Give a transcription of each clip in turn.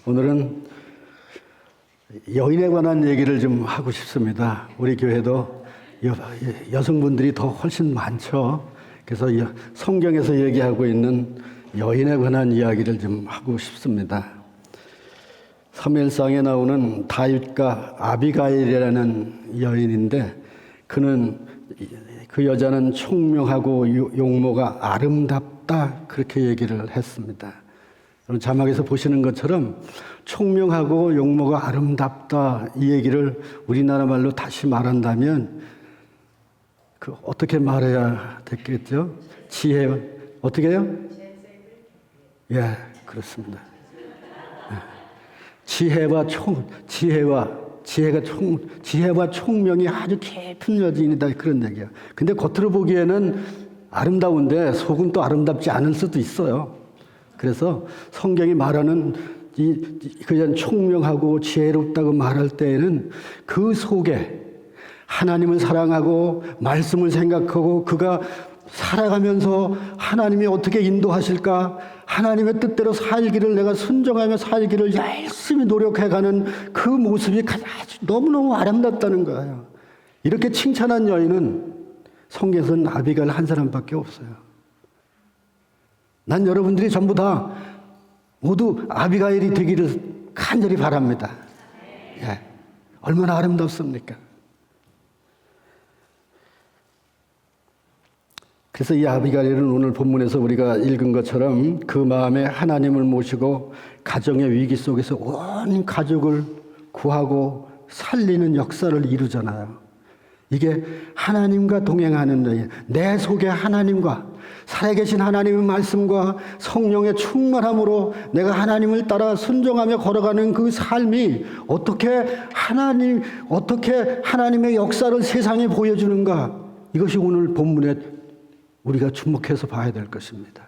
오늘은 여인에 관한 얘기를 좀 하고 싶습니다. 우리 교회도 여성분들이 더 훨씬 많죠. 그래서 성경에서 얘기하고 있는 여인에 관한 이야기를 좀 하고 싶습니다. 사무엘상에 나오는 다윗과 아비가일이라는 여인인데 그 여자는 총명하고 용모가 아름답다 그렇게 얘기를 했습니다. 자막에서 보시는 것처럼 총명하고 용모가 아름답다 이 얘기를 우리나라 말로 다시 말한다면 어떻게 말해야 됐겠죠? 어떻게 해요? 예, 그렇습니다. 지혜와 총명이 아주 깊은 여인이다 그런 얘기야. 근데 겉으로 보기에는 아름다운데 속은 또 아름답지 않을 수도 있어요. 그래서 성경이 말하는 그냥 총명하고 지혜롭다고 말할 때에는 그 속에 하나님을 사랑하고 말씀을 생각하고 그가 살아가면서 하나님이 어떻게 인도하실까, 하나님의 뜻대로 살기를 내가 순종하며 살기를 열심히 노력해가는 그 모습이 아주 너무너무 아름답다는 거예요. 이렇게 칭찬한 여인은 성경에서는 아비가일 한 사람밖에 없어요. 난 여러분들이 전부 다 모두 아비가일이 되기를 간절히 바랍니다. 예. 얼마나 아름답습니까? 그래서 이 아비가일은 오늘 본문에서 우리가 읽은 것처럼 그 마음에 하나님을 모시고 가정의 위기 속에서 온 가족을 구하고 살리는 역사를 이루잖아요. 이게 하나님과 동행하는 여인, 내 속에 하나님과 살아계신 하나님의 말씀과 성령의 충만함으로 내가 하나님을 따라 순종하며 걸어가는 그 삶이 어떻게 하나님의 역사를 세상에 보여주는가, 이것이 오늘 본문에 우리가 주목해서 봐야 될 것입니다.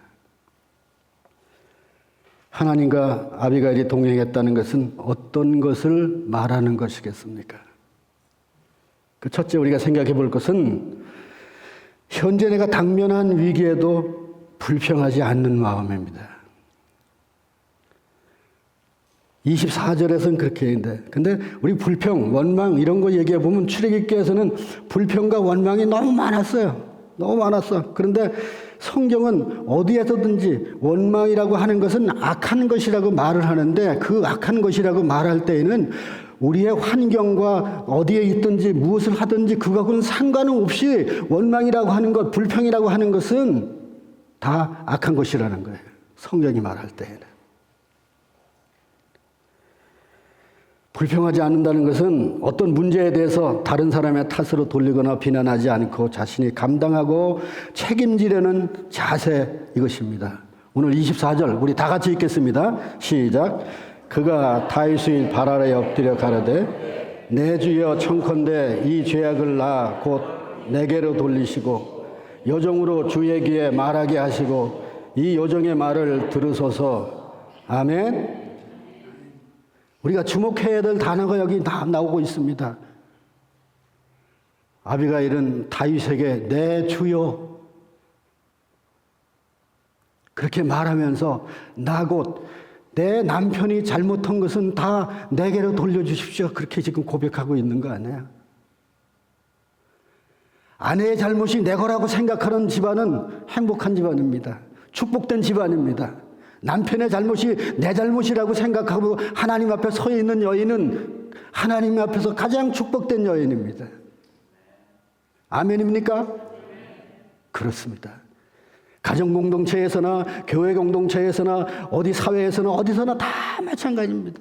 하나님과 아비가일이 동행했다는 것은 어떤 것을 말하는 것이겠습니까? 그 첫째 우리가 생각해 볼 것은 현재 내가 당면한 위기에도 불평하지 않는 마음입니다. 24절에서는 그렇게 했는데, 근데 우리 불평, 원망 이런 거 얘기해 보면 출애굽기에서는 불평과 원망이 너무 많았어요. 너무 많았어. 그런데 성경은 어디에서든지 원망이라고 하는 것은 악한 것이라고 말을 하는데, 그 악한 것이라고 말할 때에는 우리의 환경과 어디에 있든지 무엇을 하든지 그거하고는 상관없이 원망이라고 하는 것, 불평이라고 하는 것은 다 악한 것이라는 거예요. 성경이 말할 때에는. 불평하지 않는다는 것은 어떤 문제에 대해서 다른 사람의 탓으로 돌리거나 비난하지 않고 자신이 감당하고 책임지려는 자세, 이것입니다. 오늘 24절 우리 다 같이 읽겠습니다. 시작. 그가 다윗의 발 아래 엎드려 가로되 내 주여 청컨대 이 죄악을 나 곧 내게로 돌리시고 여종으로 주의 귀에 말하게 하시고 이 여종의 말을 들으소서. 아멘. 우리가 주목해야 될 단어가 여기 다 나오고 있습니다. 아비가일은 다윗에게 내 주여 그렇게 말하면서 나 곧 내 남편이 잘못한 것은 다 내게로 돌려주십시오. 그렇게 지금 고백하고 있는 거 아니에요? 아내의 잘못이 내 거라고 생각하는 집안은 행복한 집안입니다. 축복된 집안입니다. 남편의 잘못이 내 잘못이라고 생각하고 하나님 앞에 서 있는 여인은 하나님 앞에서 가장 축복된 여인입니다. 아멘입니까? 그렇습니다. 가정 공동체에서나 교회 공동체에서나 어디 사회에서나 어디서나 다 마찬가지입니다.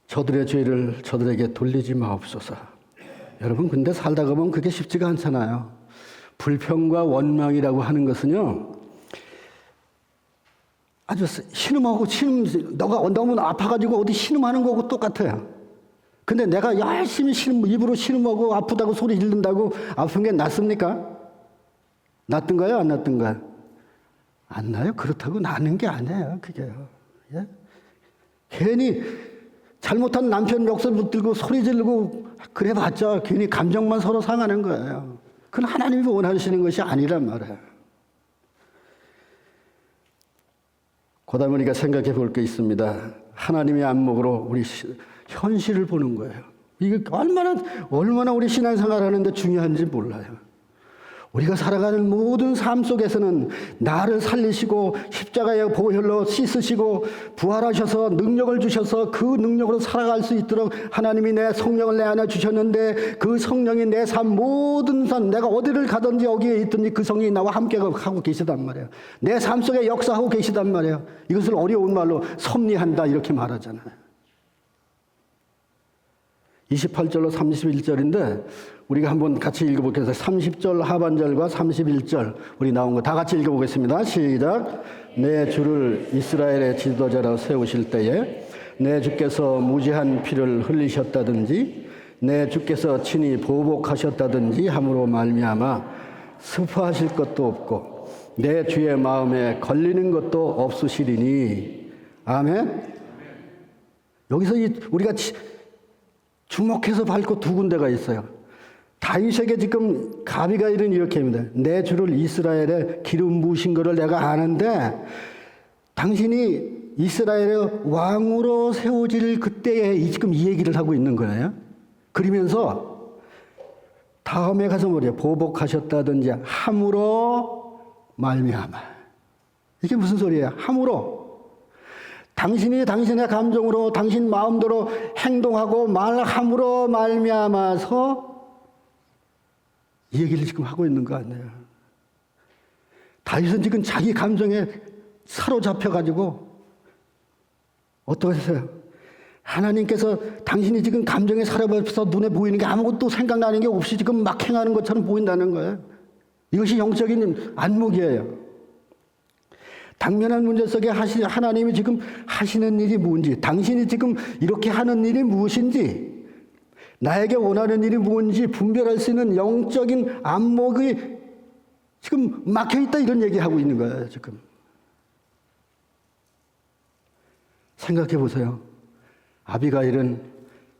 저들의 죄를 저들에게 돌리지 마옵소서. 여러분, 근데 살다가 보면 그게 쉽지가 않잖아요. 불평과 원망이라고 하는 것은요, 아주 너가 너무 아파가지고 어디 신음하는 거하고 똑같아요. 근데 내가 열심히 입으로 신음하고 아프다고 소리 지른다고 아픈 게 낫습니까? 낫던가요? 안 낫던가요? 안 나요? 그렇다고 나는 게 아니에요, 그게요. 예? 괜히 잘못한 남편 멱살 붙들고 소리 지르고 그래봤자 괜히 감정만 서로 상하는 거예요. 그건 하나님이 원하시는 것이 아니란 말이에요. 그다음에 우리가 생각해 볼 게 있습니다. 하나님의 안목으로 우리 현실을 보는 거예요. 이게 얼마나 우리 신앙생활 하는데 중요한지 몰라요. 우리가 살아가는 모든 삶 속에서는 나를 살리시고 십자가의 보혈로 씻으시고 부활하셔서 능력을 주셔서 그 능력으로 살아갈 수 있도록 하나님이 내 성령을 내 안에 주셨는데 그 성령이 내 삶 모든 삶 내가 어디를 가든지 여기에 있든지 그 성령이 나와 함께 하고 계시단 말이에요. 내 삶 속에 역사하고 계시단 말이에요. 이것을 어려운 말로 섭리한다 이렇게 말하잖아요. 28절로 31절인데 우리가 한번 같이 읽어보겠습니다. 30절 하반절과 31절 우리 나온 거 다 같이 읽어보겠습니다. 시작. 내 주를 이스라엘의 지도자로 세우실 때에 내 주께서 무지한 피를 흘리셨다든지 내 주께서 친히 보복하셨다든지 함으로 말미암아 슬퍼하실 것도 없고 내 주의 마음에 걸리는 것도 없으시리니. 아멘. 여기서 우리가 주목해서 밟고 두 군데가 있어요. 다윗에게 지금 아비가일은 이렇게 합니다. 내 주를 이스라엘에 기름 부으신 것을 내가 아는데 당신이 이스라엘의 왕으로 세워질 그때에 지금 이 얘기를 하고 있는 거예요. 그러면서 다음에 가서 뭐래요? 보복하셨다든지 함으로 말미암아. 이게 무슨 소리예요? 함으로. 당신이 당신의 감정으로 당신 마음대로 행동하고 말함으로 말미암아서 이 얘기를 지금 하고 있는 거 아니에요. 다윗은 지금 자기 감정에 사로잡혀가지고 어떻게 하세요? 하나님께서 당신이 지금 감정에 사로잡혀서 눈에 보이는 게 아무것도 생각나는 게 없이 지금 막 행하는 것처럼 보인다는 거예요. 이것이 영적인 안목이에요. 당면한 문제 속에 하나님이 지금 하시는 일이 뭔지, 당신이 지금 이렇게 하는 일이 무엇인지, 나에게 원하는 일이 뭔지 분별할 수 있는 영적인 안목이 지금 막혀있다 이런 얘기하고 있는 거예요, 지금. 생각해 보세요. 아비가일은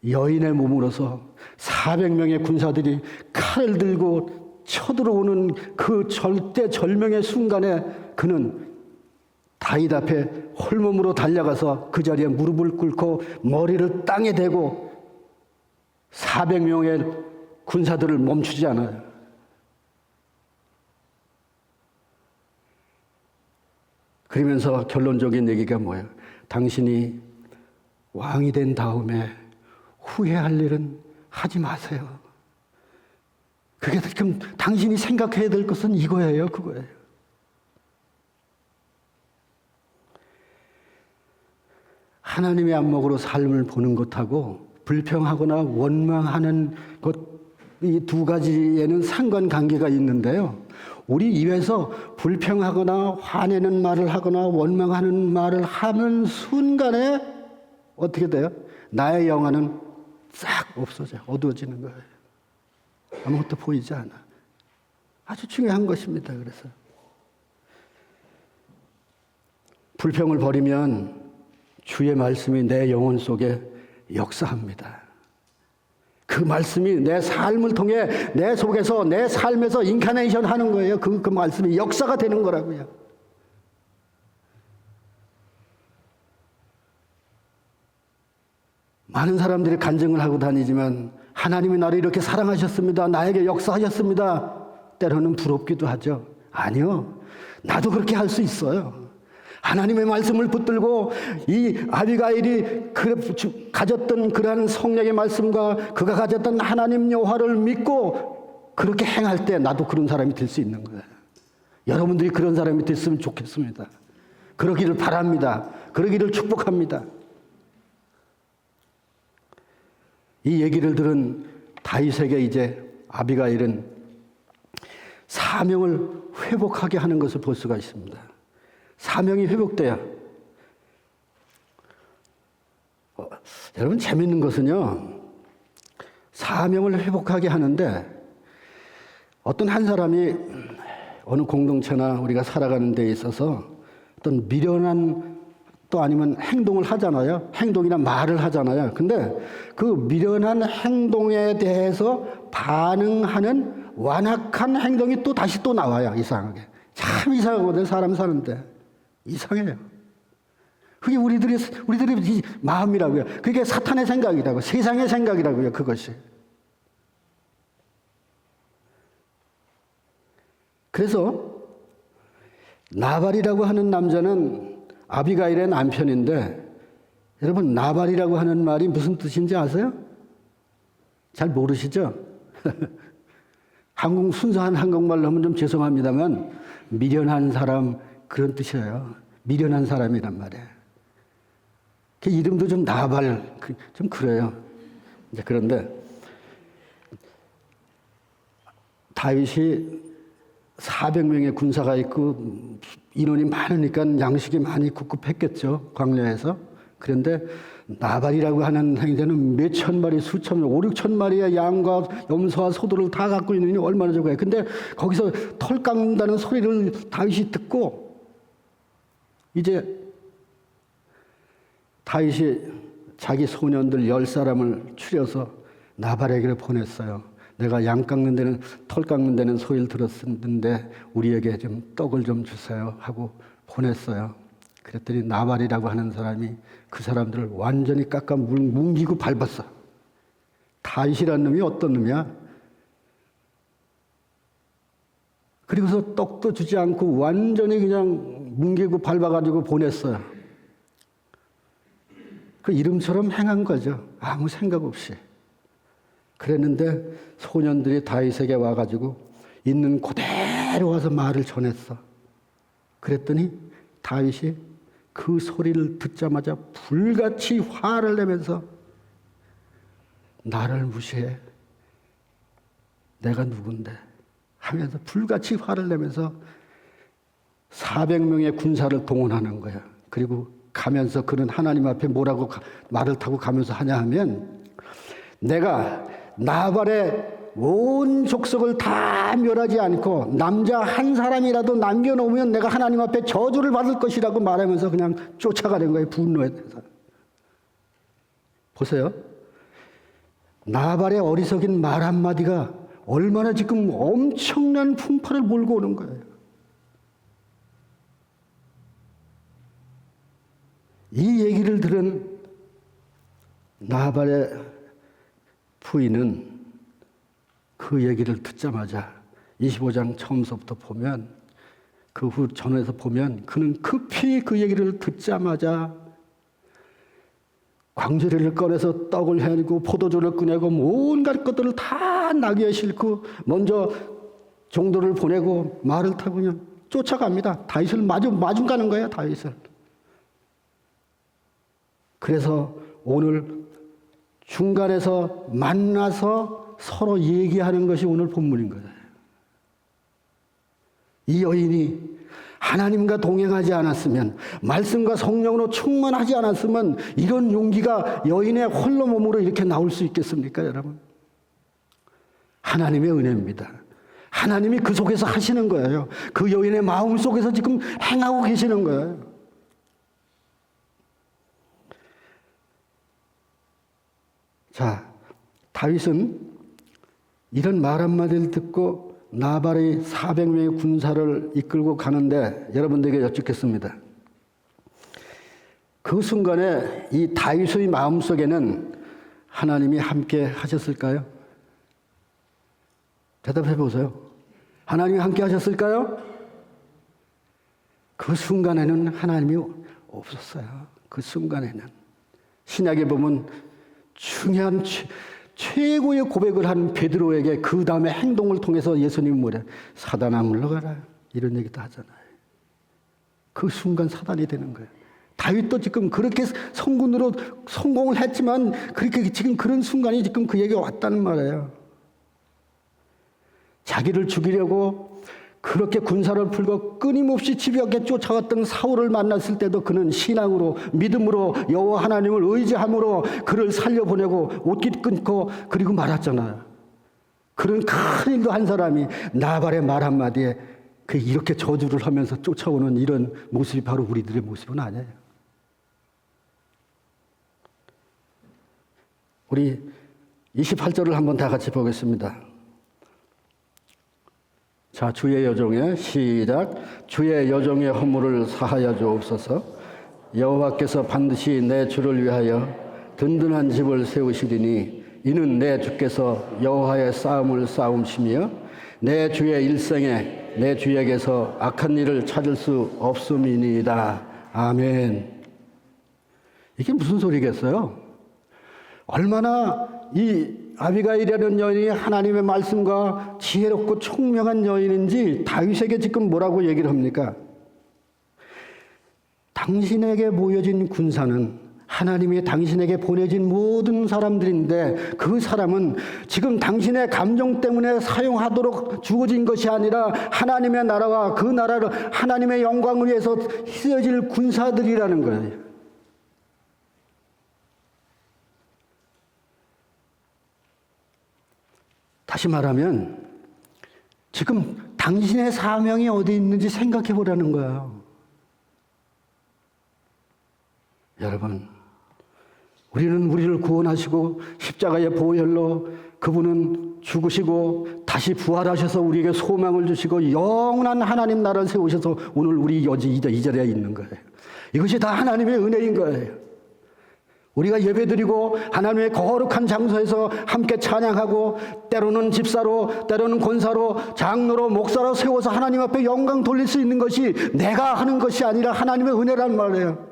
여인의 몸으로서 400명의 군사들이 칼을 들고 쳐들어오는 그 절대절명의 순간에 그는 다윗 앞에 홀몸으로 달려가서 그 자리에 무릎을 꿇고 머리를 땅에 대고 400명의 군사들을 멈추지 않아요. 그러면서 결론적인 얘기가 뭐예요? 당신이 왕이 된 다음에 후회할 일은 하지 마세요. 그게 지금 당신이 생각해야 될 것은 이거예요, 그거예요. 하나님의 안목으로 삶을 보는 것하고 불평하거나 원망하는 것, 이 두 가지에는 상관관계가 있는데요. 우리 입에서 불평하거나 화내는 말을 하거나 원망하는 말을 하는 순간에 어떻게 돼요? 나의 영안은 싹 없어져요. 어두워지는 거예요. 아무것도 보이지 않아. 아주 중요한 것입니다. 그래서 불평을 버리면 주의 말씀이 내 영혼 속에 역사합니다. 그 말씀이 내 삶을 통해 내 속에서 내 삶에서 인카네이션 하는 거예요. 그 말씀이 역사가 되는 거라고요. 많은 사람들이 간증을 하고 다니지만 하나님이 나를 이렇게 사랑하셨습니다. 나에게 역사하셨습니다. 때로는 부럽기도 하죠. 아니요. 나도 그렇게 할 수 있어요. 하나님의 말씀을 붙들고 이 아비가일이 가졌던 그러한 성령의 말씀과 그가 가졌던 하나님 여호와를 믿고 그렇게 행할 때 나도 그런 사람이 될 수 있는 거예요. 여러분들이 그런 사람이 됐으면 좋겠습니다. 그러기를 바랍니다. 그러기를 축복합니다. 이 얘기를 들은 다윗에게 이제 아비가일은 사명을 회복하게 하는 것을 볼 수가 있습니다. 사명이 회복돼야. 여러분 재밌는 것은요. 사명을 회복하게 하는데 어떤 한 사람이 어느 공동체나 우리가 살아가는 데 있어서 어떤 미련한 또 아니면 행동을 하잖아요. 행동이나 말을 하잖아요. 근데 그 미련한 행동에 대해서 반응하는 완악한 행동이 또 다시 또 나와요. 이상하게. 참 이상하거든요. 사람 사는데. 이상해요. 그게 우리들의 마음이라고요. 그게 사탄의 생각이라고. 세상의 생각이라고요. 그것이. 그래서 나발이라고 하는 남자는 아비가일의 남편인데 여러분 나발이라고 하는 말이 무슨 뜻인지 아세요? 잘 모르시죠? 순수한 한국말로 하면 좀 죄송합니다만 미련한 사람 그런 뜻이에요. 미련한 사람이란 말이에요. 그 이름도 좀 나발 좀 그래요. 이제 그런데 다윗이 400명의 군사가 있고 인원이 많으니까 양식이 많이 궁핍했겠죠. 광야에서. 그런데 나발이라고 하는 행제는 몇 천 마리, 수천 마리, 5, 6천 마리의 양과 염소와 소들을 다 갖고 있는 이 얼마나 적어요. 근데 거기서 털 깎는다는 소리를 다윗이 듣고 이제 다윗이 자기 소년들 10사람을 추려서 나발에게 보냈어요. 내가 양 깎는 데는 털 깎는 데는 소리를 들었는데 우리에게 좀 떡을 좀 주세요 하고 보냈어요. 그랬더니 나발이라고 하는 사람이 그 사람들을 완전히 깎아 뭉기고 밟았어. 다윗이라는 놈이 어떤 놈이야? 그리고서 떡도 주지 않고 완전히 그냥 뭉개고 밟아가지고 보냈어요. 그 이름처럼 행한 거죠. 아무 생각 없이. 그랬는데 소년들이 다윗에게 와가지고 있는 그대로 와서 말을 전했어. 그랬더니 다윗이 그 소리를 듣자마자 불같이 화를 내면서 나를 무시해. 내가 누군데? 하면서 불같이 화를 내면서 400명의 군사를 동원하는 거야. 그리고 가면서 그는 하나님 앞에 뭐라고 말을 타고 가면서 하냐 하면 내가 나발의 온 족속을 다 멸하지 않고 남자 한 사람이라도 남겨놓으면 내가 하나님 앞에 저주를 받을 것이라고 말하면서 그냥 쫓아가는 거예요. 분노해서. 보세요. 나발의 어리석인 말 한마디가 얼마나 지금 엄청난 풍파를 몰고 오는 거예요. 이 얘기를 들은 나발의 부인은 그 얘기를 듣자마자 25장 처음서부터 보면 그 후 전에서 보면 그는 급히 그 얘기를 듣자마자 광주리를 꺼내서 떡을 해내고 포도주를 꺼내고 온갖 것들을 다 나귀에 싣고 먼저 종도를 보내고 말을 타고 그냥 쫓아갑니다. 다윗을 마중 가는 거예요. 다윗을. 그래서 오늘 중간에서 만나서 서로 얘기하는 것이 오늘 본문인 거예요. 이 여인이 하나님과 동행하지 않았으면, 말씀과 성령으로 충만하지 않았으면 이런 용기가 여인의 홀로 몸으로 이렇게 나올 수 있겠습니까, 여러분? 하나님의 은혜입니다. 하나님이 그 속에서 하시는 거예요. 그 여인의 마음 속에서 지금 행하고 계시는 거예요. 자, 다윗은 이런 말 한마디를 듣고 나발의 400명의 군사를 이끌고 가는데 여러분들에게 여쭙겠습니다. 그 순간에 이 다윗의 마음속에는 하나님이 함께 하셨을까요? 대답해 보세요. 하나님이 함께 하셨을까요? 그 순간에는 하나님이 없었어요. 그 순간에는. 신약에 보면 중요한 최고의 고백을 한 베드로에게 그 다음에 행동을 통해서 예수님이 뭐래? 사단아 물러가라. 이런 얘기도 하잖아요. 그 순간 사단이 되는 거예요. 다윗도 지금 그렇게 성군으로 성공을 했지만 그렇게 지금 그런 순간이 지금 그에게 왔다는 말이에요. 자기를 죽이려고 그렇게 군사를 풀고 끊임없이 집요하게 쫓아왔던 사울을 만났을 때도 그는 신앙으로 믿음으로 여호와 하나님을 의지함으로 그를 살려보내고 옷깃 끊고 그리고 말았잖아요. 그런 큰 일도 한 사람이 나발의 말 한마디에 이렇게 저주를 하면서 쫓아오는 이런 모습이 바로 우리들의 모습은 아니에요. 우리 28절을 한번 다 같이 보겠습니다. 자, 주의 여종의 시작. 주의 여종의 허물을 사하여 주옵소서. 여호와께서 반드시 내 주를 위하여 든든한 집을 세우시리니 이는 내 주께서 여호와의 싸움을 싸움시며 내 주의 일생에 내 주에게서 악한 일을 찾을 수 없음이니이다. 아멘. 이게 무슨 소리겠어요? 얼마나 이 아비가일이라는 여인이 하나님의 말씀과 지혜롭고 총명한 여인인지 다윗에게 지금 뭐라고 얘기를 합니까? 당신에게 모여진 군사는 하나님이 당신에게 보내진 모든 사람들인데 그 사람은 지금 당신의 감정 때문에 사용하도록 주어진 것이 아니라 하나님의 나라와 그 나라를 하나님의 영광을 위해서 쓰여질 군사들이라는 거예요. 다시 말하면 지금 당신의 사명이 어디 있는지 생각해 보라는 거예요. 여러분, 우리는 우리를 구원하시고 십자가의 보혈로 그분은 죽으시고 다시 부활하셔서 우리에게 소망을 주시고 영원한 하나님 나라를 세우셔서 오늘 우리 이 자리에 있는 거예요. 이것이 다 하나님의 은혜인 거예요. 우리가 예배드리고 하나님의 거룩한 장소에서 함께 찬양하고 때로는 집사로 때로는 권사로 장로로 목사로 세워서 하나님 앞에 영광 돌릴 수 있는 것이 내가 하는 것이 아니라 하나님의 은혜란 말이에요.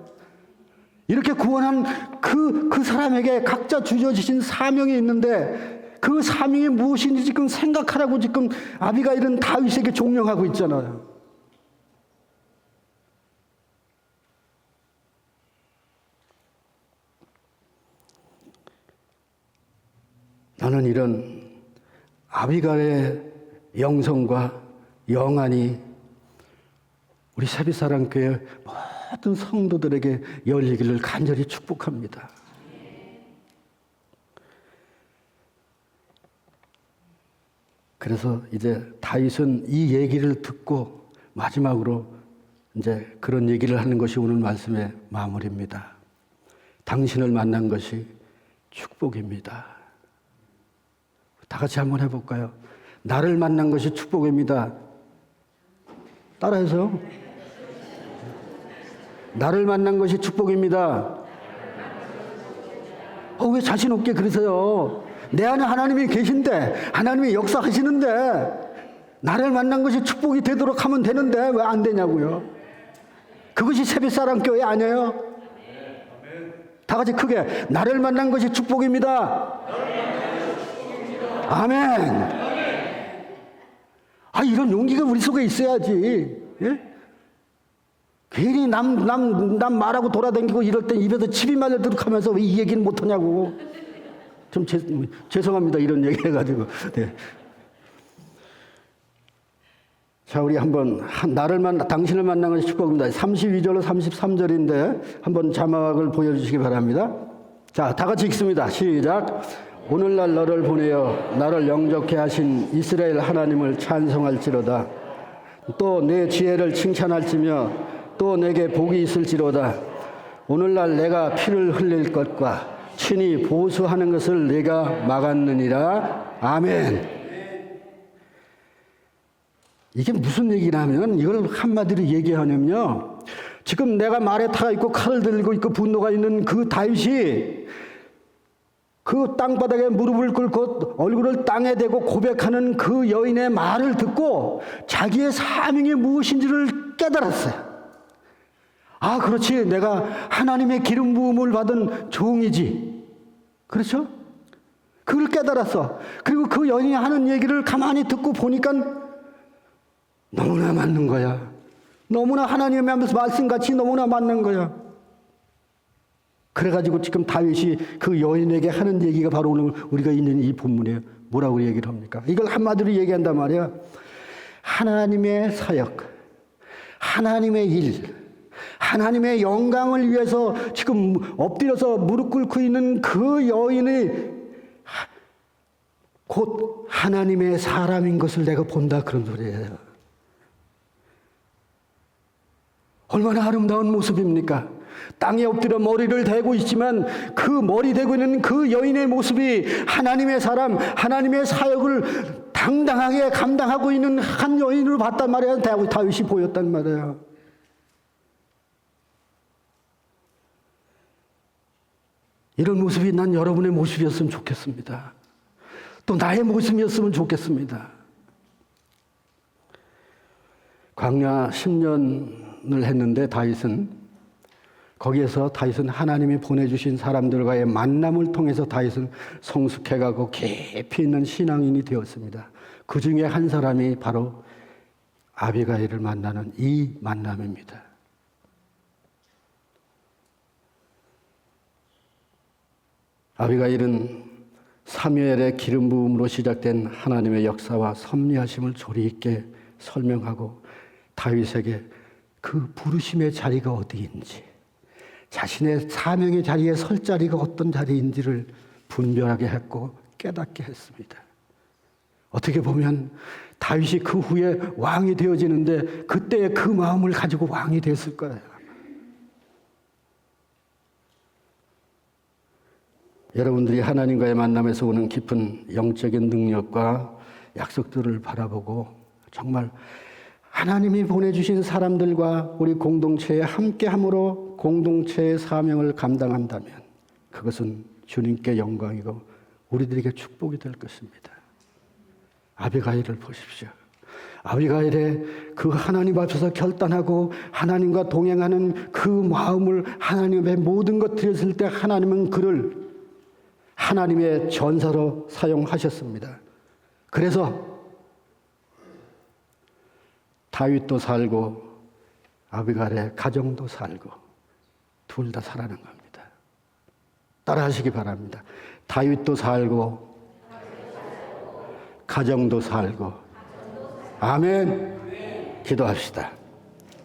이렇게 구원한 그 사람에게 각자 주어지신 사명이 있는데 그 사명이 무엇인지 지금 생각하라고 지금 아비가일은 다윗에게 종명하고 있잖아요. 나는 이런 아비가일의 영성과 영안이 우리 세빛사랑교회 모든 성도들에게 열리기를 간절히 축복합니다. 그래서 이제 다윗은 이 얘기를 듣고 마지막으로 이제 그런 얘기를 하는 것이 오늘 말씀의 마무리입니다. 당신을 만난 것이 축복입니다. 다 같이 한번 해볼까요? 나를 만난 것이 축복입니다. 따라해서요. 나를 만난 것이 축복입니다. 왜 자신 없게 그러세요? 내 안에 하나님이 계신데 하나님이 역사하시는데 나를 만난 것이 축복이 되도록 하면 되는데 왜 안 되냐고요? 그것이 세빛사랑교회 아니에요? 다 같이 크게 나를 만난 것이 축복입니다. 아멘. 이런 용기가 우리 속에 있어야지. 예? 괜히 남 말하고 돌아다니고 이럴 때 입에서 침이 말려들고 하면서 왜 이 얘기는 못하냐고. 좀 죄송합니다. 이런 얘기 해가지고. 네. 자, 우리 한번 당신을 만난 것이 축복입니다. 32절로 33절인데 한번 자막을 보여주시기 바랍니다. 자, 다 같이 읽습니다. 시작. 오늘날 너를 보내어 나를 영접케 하신 이스라엘 하나님을 찬송할지로다. 또 내 지혜를 칭찬할지며 또 내게 복이 있을지로다. 오늘날 내가 피를 흘릴 것과 친히 보수하는 것을 내가 막았느니라. 아멘. 이게 무슨 얘기냐면 이걸 한마디로 얘기하냐면요. 지금 내가 말에 타가 있고 칼을 들고 있고 분노가 있는 그 다윗이 그 땅바닥에 무릎을 꿇고 얼굴을 땅에 대고 고백하는 그 여인의 말을 듣고 자기의 사명이 무엇인지를 깨달았어요. 그렇지. 내가 하나님의 기름 부음을 받은 종이지. 그렇죠? 그걸 깨달았어. 그리고 그 여인이 하는 얘기를 가만히 듣고 보니까 너무나 맞는 거야. 너무나 하나님의 말씀같이 너무나 맞는 거야. 그래가지고 지금 다윗이 그 여인에게 하는 얘기가 바로 오늘 우리가 있는 이 본문이에요. 뭐라고 얘기를 합니까? 이걸 한마디로 얘기한단 말이야. 하나님의 사역, 하나님의 일, 하나님의 영광을 위해서 지금 엎드려서 무릎 꿇고 있는 그 여인이 곧 하나님의 사람인 것을 내가 본다, 그런 소리예요. 얼마나 아름다운 모습입니까? 땅에 엎드려 머리를 대고 있지만 그 머리 대고 있는 그 여인의 모습이 하나님의 사람, 하나님의 사역을 당당하게 감당하고 있는 한 여인으로 봤단 말이에요. 다윗이 보였단 말이에요. 이런 모습이 난 여러분의 모습이었으면 좋겠습니다. 또 나의 모습이었으면 좋겠습니다. 광야 10년을 했는데 거기에서 다윗은 하나님이 보내주신 사람들과의 만남을 통해서 다윗은 성숙해가고 깊이 있는 신앙인이 되었습니다. 그 중에 한 사람이 바로 아비가일을 만나는 이 만남입니다. 아비가일은 사무엘의 기름 부음으로 시작된 하나님의 역사와 섭리하심을 조리 있게 설명하고 다윗에게 그 부르심의 자리가 어디인지, 자신의 사명의 자리에 설 자리가 어떤 자리인지를 분별하게 했고 깨닫게 했습니다. 어떻게 보면 다윗이 그 후에 왕이 되어지는데 그때의 그 마음을 가지고 왕이 됐을 거예요. 여러분들이 하나님과의 만남에서 오는 깊은 영적인 능력과 약속들을 바라보고 정말 하나님이 보내주신 사람들과 우리 공동체에 함께함으로 공동체의 사명을 감당한다면 그것은 주님께 영광이고 우리들에게 축복이 될 것입니다. 아비가일을 보십시오. 아비가일의 그 하나님 앞에서 결단하고 하나님과 동행하는 그 마음을 하나님의 모든 것 드렸을 때 하나님은 그를 하나님의 전사로 사용하셨습니다. 그래서 다윗도 살고 아비가일의 가정도 살고 둘 다 살아난 겁니다. 따라하시기 바랍니다. 다윗도 살고 가정도 살고. 아멘. 기도합시다.